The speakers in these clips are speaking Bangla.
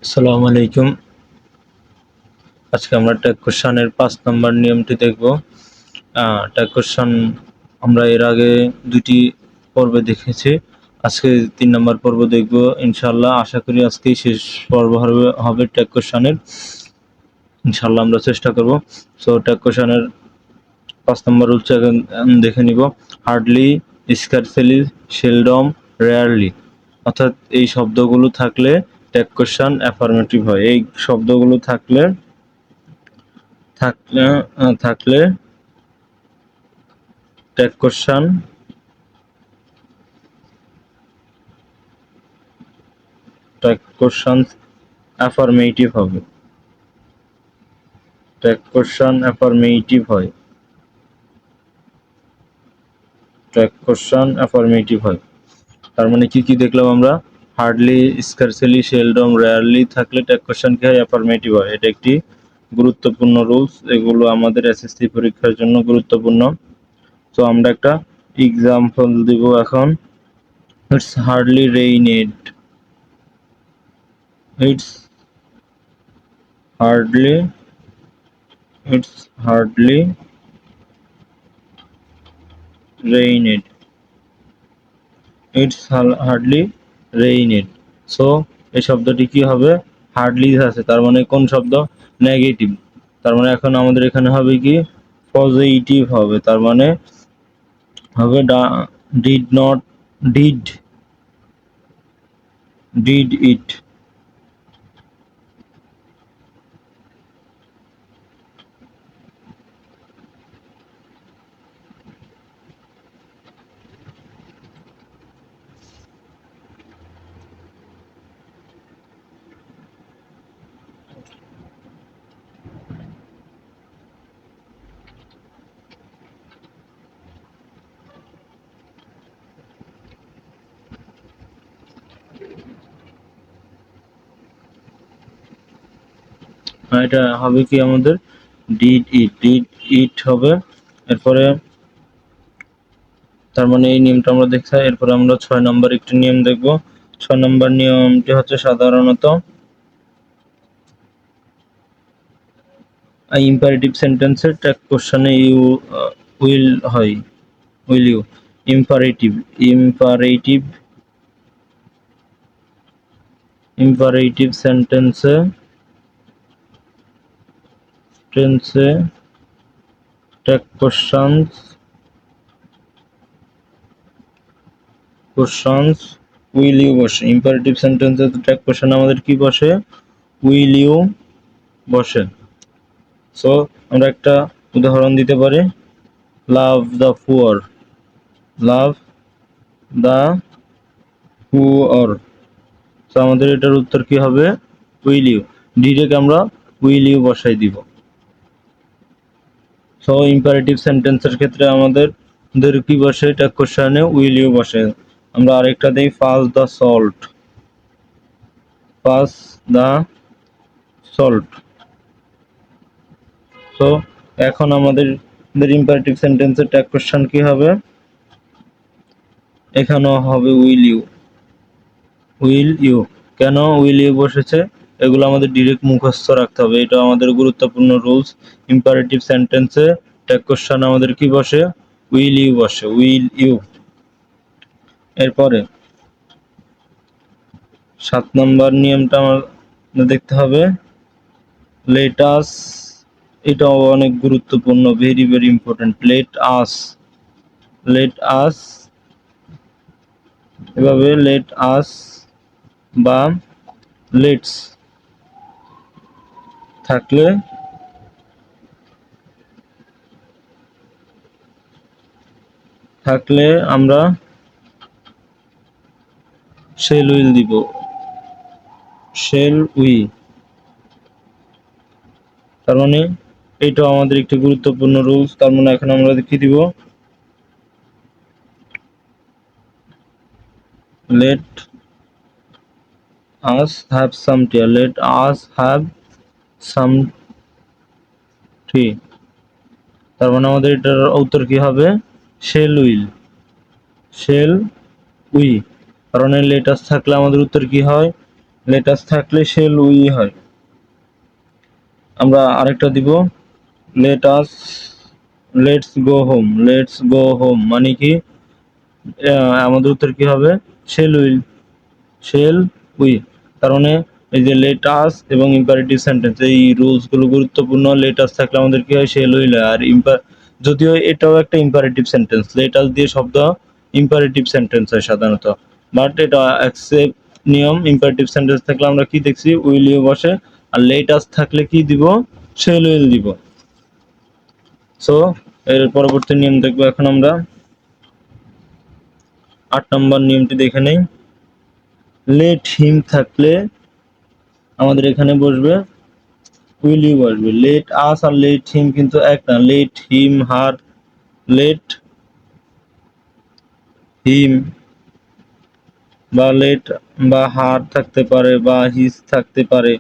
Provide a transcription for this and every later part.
আসসালামু আলাইকুম। আজকে আমরা ট্যাগ কোশ্চেনের ৫ নম্বর নিয়মটি দেখব। ট্যাগ কোশ্চেন আমরা এর আগে ২টি পর্বে দেখেছি। আজকে ৩ নম্বর পর্ব দেখব ইনশাআল্লাহ। আশা করি আজকেই শেষ পর্ব হবে ট্যাগ কোশ্চেনের। ইনশাআল্লাহ আমরা চেষ্টা করব। সো ট্যাগ কোশ্চেনের ৫ নম্বর রুলস দেখে নিব। Hardly, scarcely, seldom, rarely. অর্থাৎ এই শব্দগুলো থাকলে ট্যাগ কোশ্চেন অ্যাফার্মেটিভ হয়। এই শব্দগুলো থাকলে ট্যাগ কোশ্চেন অ্যাফার্মেটিভ হবে। ট্যাগ কোশ্চেন অ্যাফার্মেটিভ হয়। ট্যাগ কোশ্চেন অ্যাফার্মেটিভ হয়। তার মানে কি দেখলাম আমরা? হার্ডলি, স্কারসিলি, সেলডম, রেয়ারলি থাকলে ট্যাগ কোশ্চেন কি হয়? অ্যাফার্মেটিভ হয়। এটা একটি গুরুত্বপূর্ণ রুলস। এগুলো আমাদের এসএসসি পরীক্ষার জন্য গুরুত্বপূর্ণ। তো আমরা একটা এক্সাম্পল দিব এখন। It's hardly rained. It's hardly rained. It's hardly rained. So এই শব্দটি কি হবে? হার্ডলি আছে, তার মানে কোন শব্দ? নেগেটিভ। তার মানে এখন আমাদের এখানে হবে কি? পজিটিভ হবে। তার মানে হবে did not, did it. এটা হবে কি আমাদের? did it হবে। এরপরে তার মানে এই নিয়মটা আমরা দেখছি। এরপরে আমরা ৬ নম্বর একটি নিয়ম দেখব। ৬ নম্বর নিয়মটি হচ্ছে সাধারণত ইম্পারেটিভ সেন্টেন্সের ট্যাগ কোশ্চেনে উইল হয়। Will you. ইম্পারেটিভ সেন্টেন্সে ট্যাগ কোশ্চেনস উইল ইউ বসে। ইম্পারেটিভ সেন্টেন্সে ট্যাগ কোশ্চেন আমাদের কি বসে? উইল ইউ বসে। সো আমরা একটা উদাহরণ দিতে পারি। Love the poor. তো আমাদের এটার উত্তর কি হবে? Will you. ডিরেক্ট আমরা উইল ইউ বসাই দিব। সো ইম্পারেটিভ সেন্টেন্সের ক্ষেত্রে আমাদের কি বসে? ট্যাগ কোশ্চেনে উইল ইউ বসে। আমরা আরেকটা দেই, পাস দ্য সল্ট। তো এখন আমাদের ইম্পারেটিভ সেন্টেন্সের ট্যাগ কোশ্চেন কি হবে? এখানেও হবে উইল ইউ। কেন উইল ইউ বসেছে? এগুলো আমাদের ডিরেক্ট মুখস্থ রাখতে হবে। এটা আমাদের গুরুত্বপূর্ণ রুলস। ইম্পারেটিভ সেন্টেন্সে ট্যাগ কোশ্চেন আমাদের কি বসে? উইল ইউ বসে। Will you. এরপরে ৭ নম্বর নিয়মটা আমাদের দেখতে হবে। Let us. এটাও অনেক গুরুত্বপূর্ণ, very very important. Let us এভাবে লেট আস বা লেটস থাকলে আমরা শেল উইল দিব। Shall we. তার মানে এইটাও আমাদের একটি গুরুত্বপূর্ণ রুলস। তার মানে এখন আমরা কি দিব? Let us have some tea. Let us have some tea. তার মানে আমাদের এটার উত্তর কি হবে? Shall we. কারণ লেট আস থাকলে আমাদের উত্তর কি হয়? লেটাস থাকলে শেল উই হয়। আমরা আরেকটা দিব, let's let's go home. Let's go home মানে কি, আমাদের উত্তর কি হবে, শেল উইল। শেল উই, তার মানে এই যে লেটাস এবং ইম্পারেটিভ সেন্টেন্স, এই রুলস গুলো গুরুত্বপূর্ণ। লেটাস থাকলে আমাদের কি হয়, শেল উইল হয়। আর যদিও এটাও একটা ইম্পারেটিভ সেন্টেন্স, লেটাস দিয়ে শব্দ ইম্পারেটিভ সেন্টেন্স হয় সাধারণত, বাট এটা অ্যাকসেপ্ট নিয়ম, ইম্পারেটিভ সেন্টেন্স থাকলে আমরা কি দেখছি, উইল ইউ বসে, আর লেটাস থাকলে কি দিব, শেল উইল দিব। সো এর পরবর্তী নিয়ম দেখবো এখন আমরা। 8 নম্বর নিয়মটি দেখে নেই। লেট হিম থাকলে আমাদের এখানে বসবে উইল ইউ বসবে। লেট আস আর লেট হিম কিন্তু এক না। লেট হিম, হার, লেট হিম বা লেট বা হার থাকতে পারে বা হিস থাকতে পারে।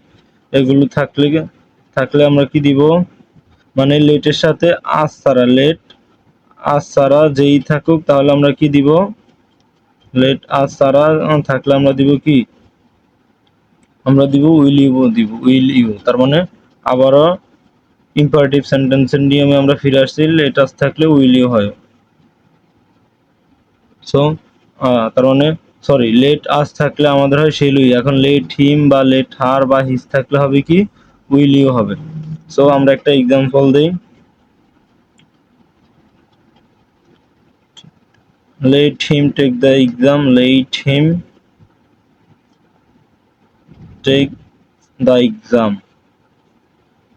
এগুলো থাকলে আমরা কি দিব, মানে লেটের সাথে আস ছাড়া, লেট আস ছাড়া যেই থাকুক তাহলে আমরা কি দিব, লেট আস ছাড়া থাকলে আমরা দিব কি, আমরা দিব উইল ইউ দিব, উইল ইউ। তার মানে আবারও ইম্পারেটিভ সেন্টেন্সের নিয়মে আমরা ফিরে আসছি, লেট আস থাকলে উইল ইউ হয়। সো তার মানে সরি, লেট আস থাকলে আমাদের হয় শেল উই। এখন লেট হিম বা লেট হার বা হিস থাকলে হবে কি, উইল ইউ হবে। সো আমরা একটা এক্সাম্পল দেই। Let him take the exam. Let him take the exam.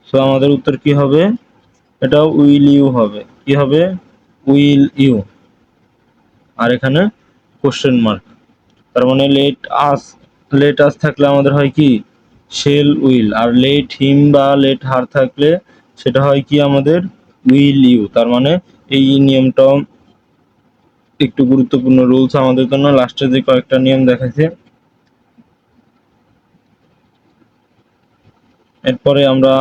So আমাদের উত্তর কি হবে, এটা উইল ইউ হবে। কি হবে, উইল ইউ। আর এখানে কোশ্চেন মার্ক, তার মানে লেট আস থাকলে আমাদের হয় কি, শেল উইল। আর লেট হিম বা লেট হার থাকলে সেটা হয় কি আমাদের, উইল ইউ। তার মানে এই নিয়মটাও একটু গুরুত্বপূর্ণ রুলস আমাদের জন্য। লাস্টে যে কয়েকটা নিয়ম দেখাইছে, এরপরে আমরা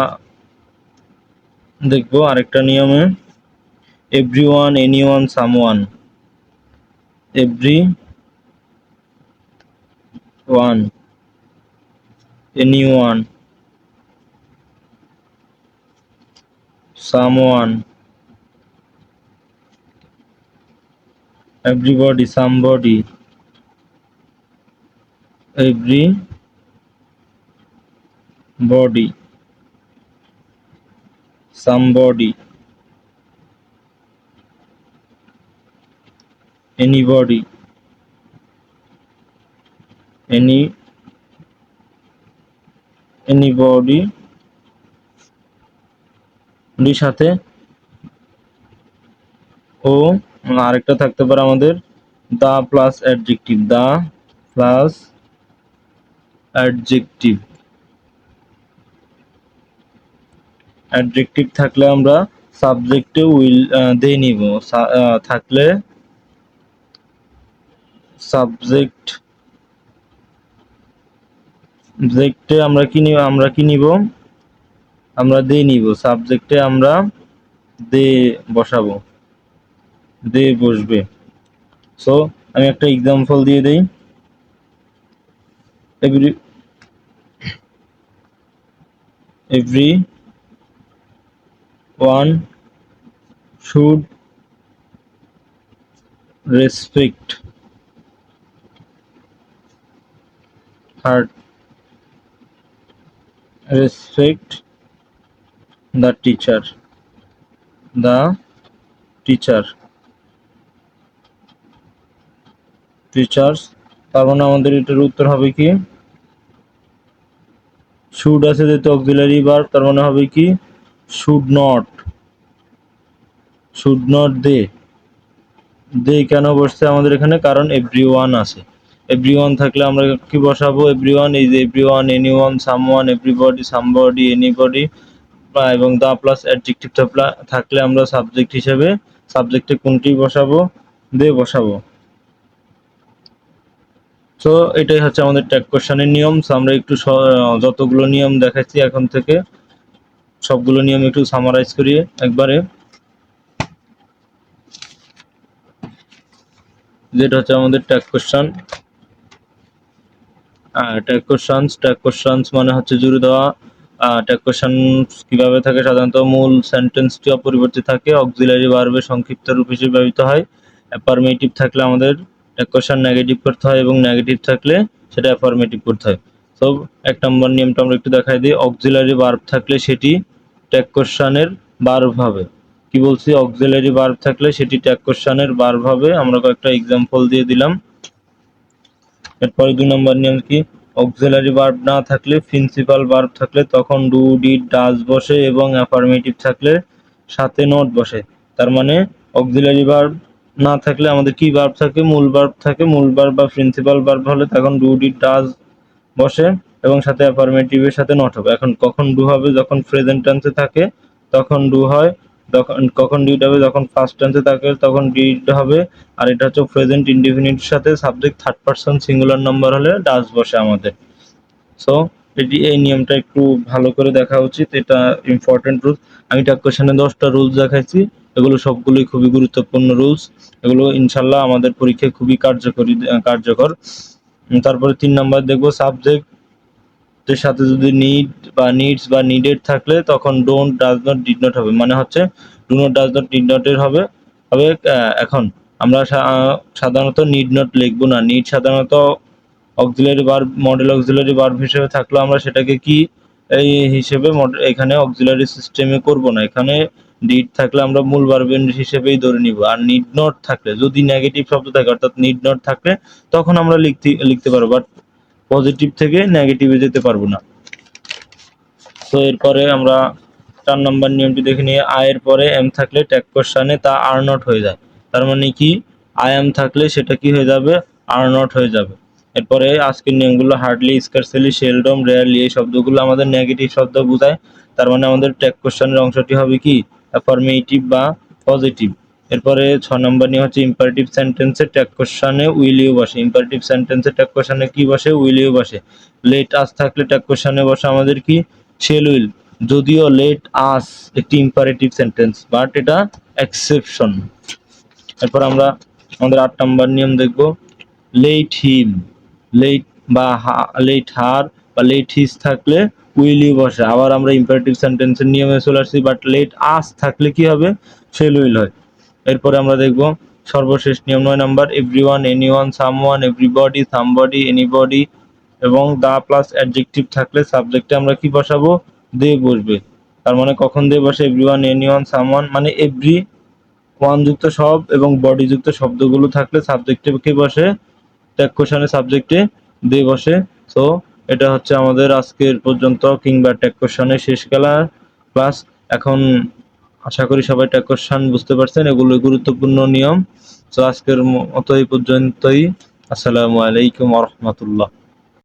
দেখবো আরেকটা নিয়মে, everyone, anyone, someone. Every one, anyone, someone, everybody, somebody, everybody, somebody, anybody, anybody এর সাথে ও আরেকটা থাকতে পারে আমাদের, the plus adjective. The plus adjective. Adjective থাকলে আমরা সাবজেক্টে উইল দে নিব। থাকলে সাবজেক্টে আমরা কি নিব, আমরা দে নিব। সাবজেক্টে আমরা দে বসাবো, দে বসবে। সো আমি একটা এক্সাম্পল দিয়ে দেই। Every one should respect her, respect the teacher, the teacher, teachers. তার মানে আমাদের এটার উত্তর হবে কি, শুড আছে যেহেতু অক্সিলারি ভার্ব, তার মানে হবে কি, should not, should not they. They কেন বসছে আমাদের এখানে, কারণ এভরিওয়ান আছে। এভরিওয়ান থাকলে আমরা কি বসাবো, এভরিওয়ান, এই যে everyone, anyone, someone, everybody, somebody, anybody, এবং দা প্লাস অ্যাডজেক্টিভ থাকলে আমরা সাবজেক্ট হিসেবে সাবজেক্টে কোনটি বসাবো, দে বসাবো। তো এটাই হচ্ছে আমাদের ট্যাগ কোশ্চেনের নিয়ম। So আমরা একটু যতগুলো নিয়ম দেখাচ্ছি এখন থেকে সবগুলো নিয়ম একটু সামারাইজ করি একবারে। যেটা হচ্ছে আমাদের ট্যাগ কোশ্চেন। ট্যাগ কোশ্চেনস মানে হচ্ছে জুড়ে দেওয়া। ট্যাগ কোশ্চেনস কিভাবে থাকে? সাধারণত মূল সেন্টেন্সটি অপরিবর্তিত থাকে, অক্সিলারি ভার্বের সংক্ষিপ্ত রূপ হিসেবে ব্যবহৃত হয়। অ্যাফার্মেটিভ থাকলে আমাদের ট্যাগ কোশ্চেন নেগেটিভ করতে হয় এবং নেগেটিভ থাকলে সেটা অ্যাফার্মেটিভ করতে হয়। তো 1 নম্বর নিয়মটা আমরা একটু দেখাই দিই। অক্সিলারি ভার্ব থাকলে সেটি ট্যাগ কোশ্চেনের ভার্ব হবে। কি বলছি? অক্সিলারি ভার্ব থাকলে সেটি ট্যাগ কোশ্চেনের ভার্ব হবে। আমরা কয়েকটা এক্সাম্পল দিয়ে দিলাম। এরপরে 2 নম্বর নিয়ম কি? অক্সিলারি ভার্ব না থাকলে, প্রিন্সিপাল ভার্ব থাকলে তখন ডু, ডিড, ডাজ বসে এবং অ্যাফার্মেটিভ থাকলে সাথে নট বসে। তার মানে অক্সিলারি ভার্ব না থাকলে আমাদের কি ভার্ব থাকে? মূল ভার্ব থাকে। মূল ভার্ব বা প্রিন্সিপাল ভার্ব হলে তখন ডু, ডিড, ডাজ বসে এবং সাথে অ্যাফার্মেটিভের সাথে নট হবে। এখন কখন ডু হবে? যখন প্রেজেন্ট টেন্সে থাকে তখন ডু হয়। কখন ডিড হবে? যখন ফার্স্ট টেন্সে থাকে তখন ডিড হবে। আর এটা হচ্ছে প্রেজেন্ট ইনডেফিনিটের সাথে subject third person singular number হলে ডাজ বসে আমাদের। সো এই নিয়মটা একটু ভালো করে দেখা উচিত, এটা ইম্পর্টেন্ট রুলস। আমি ট্যাগ কোশ্চেনে 10টা রুলস দেখাইছি, এগুলো সবগুলোই খুবই গুরুত্বপূর্ণ রুলস। এগুলো ইনশাল্লাহ আমাদের পরীক্ষায় খুবই কার্যকর। তারপরে 3 নাম্বার দেখবো, সাবজেক্টের সাথে যদি নিড বা নিডস বা নিডেড থাকলে তখন don't, does not, did not হবে। মানে হচ্ছে do not, does not, did নটের হবে। এখন আমরা সাধারণত নিড নট লিখবো না। নিড সাধারণত auxiliary verb, modal auxiliary verb হিসেবে থাকলেও আমরা সেটাকে কি এই হিসেবে এখানে অক্সিলারি সিস্টেমে করব না। এখানে ডিড থাকলে আমরা মূল ভার্বের হিসেবেই ধরে নিব। আর নিড নট থাকলে, যদি নেগেটিভ শব্দ থাকে অর্থাৎ নিড নট থাকলে তখন আমরা লিখতে পারবো, বাট পজিটিভ থেকে নেগেটিভে যেতে পারবো না। তো এরপরে আমরা 4 নম্বর নিয়মটি দেখে নিয়ে, আয়ের পরে এম থাকলে ট্যাগ কোশ্চেনে তা আর নট হয়ে যায়। তার মানে কি? আই এম থাকলে সেটা কি হয়ে যাবে? আর নট হয়ে যাবে। এরপরে আজকের নিয়মগুলো, হার্ডলি, স্কার্সলি, সেলডম, রেয়ারলি, এই শব্দগুলো আমাদের নেগেটিভ শব্দ বোঝায়। তার মানে আমাদের ট্যাগ কোশ্চেনের অংশটি হবে কি? অ্যাফার্মেটিভ বা পজিটিভ। এরপরে 6 নম্বর নিয়ম হচ্ছে ইম্পারেটিভ সেন্টেন্সে ট্যাগ কোশ্চেনে উইল ইউ বসে। ইম্পারেটিভ সেন্টেন্সে ট্যাগ কোশ্চেনে কি বসে? উইল ইউ বসে। লেট আস থাকলে ট্যাগ কোশ্চেনে বসে আমাদের কি? Shall will. যদিও লেট আস একটি ইম্পারেটিভ সেন্টেন্স, বাট এটা এক্সেপশন। এরপর আমরা আমাদের 8 নম্বর নিয়ম দেখব, লেট হিম, লেট বা লেট হার বা লেট হিজ থাকলে উইল ইউ বসে। আবার আমরা ইম্পারেটিভ সেন্টেন্সের নিয়মে চলে আসছি, বাট লেট আস থাকলে কি হবে? শেল উইল হয়। এরপরে আমরা দেখব সর্বশেষ নিয়ম 9 number, everyone, anyone, someone, everybody, somebody, anybody এবং দা প্লাস অ্যাডজেক্টিভ থাকলে সাবজেক্টে আমরা কি বসাবো? দে বসবে। তার মানে কখন দে বসে? এভরিওয়ান, এনিওয়ান, সামওয়ান মানে এভরি ওয়ান যুক্ত সব এবং বডি যুক্ত শব্দগুলো থাকলে সাবজেক্টে কি বসে? ট্যাগ কোশ্চেনে সাবজেক্টে দে বসে। সো এটা হচ্ছে আমাদের আজকের পর্যন্ত কিংবা ট্যাগ কোশ্চেনের শেষ ক্লাস। এখন আশা করি সবাই ট্যাগ কোশ্চেন বুঝতে পারছেন, এগুলো গুরুত্বপূর্ণ নিয়ম। তো আজকের মতো এই পর্যন্তই। আসসালামু আলাইকুম ওয়া রাহমাতুল্লাহ।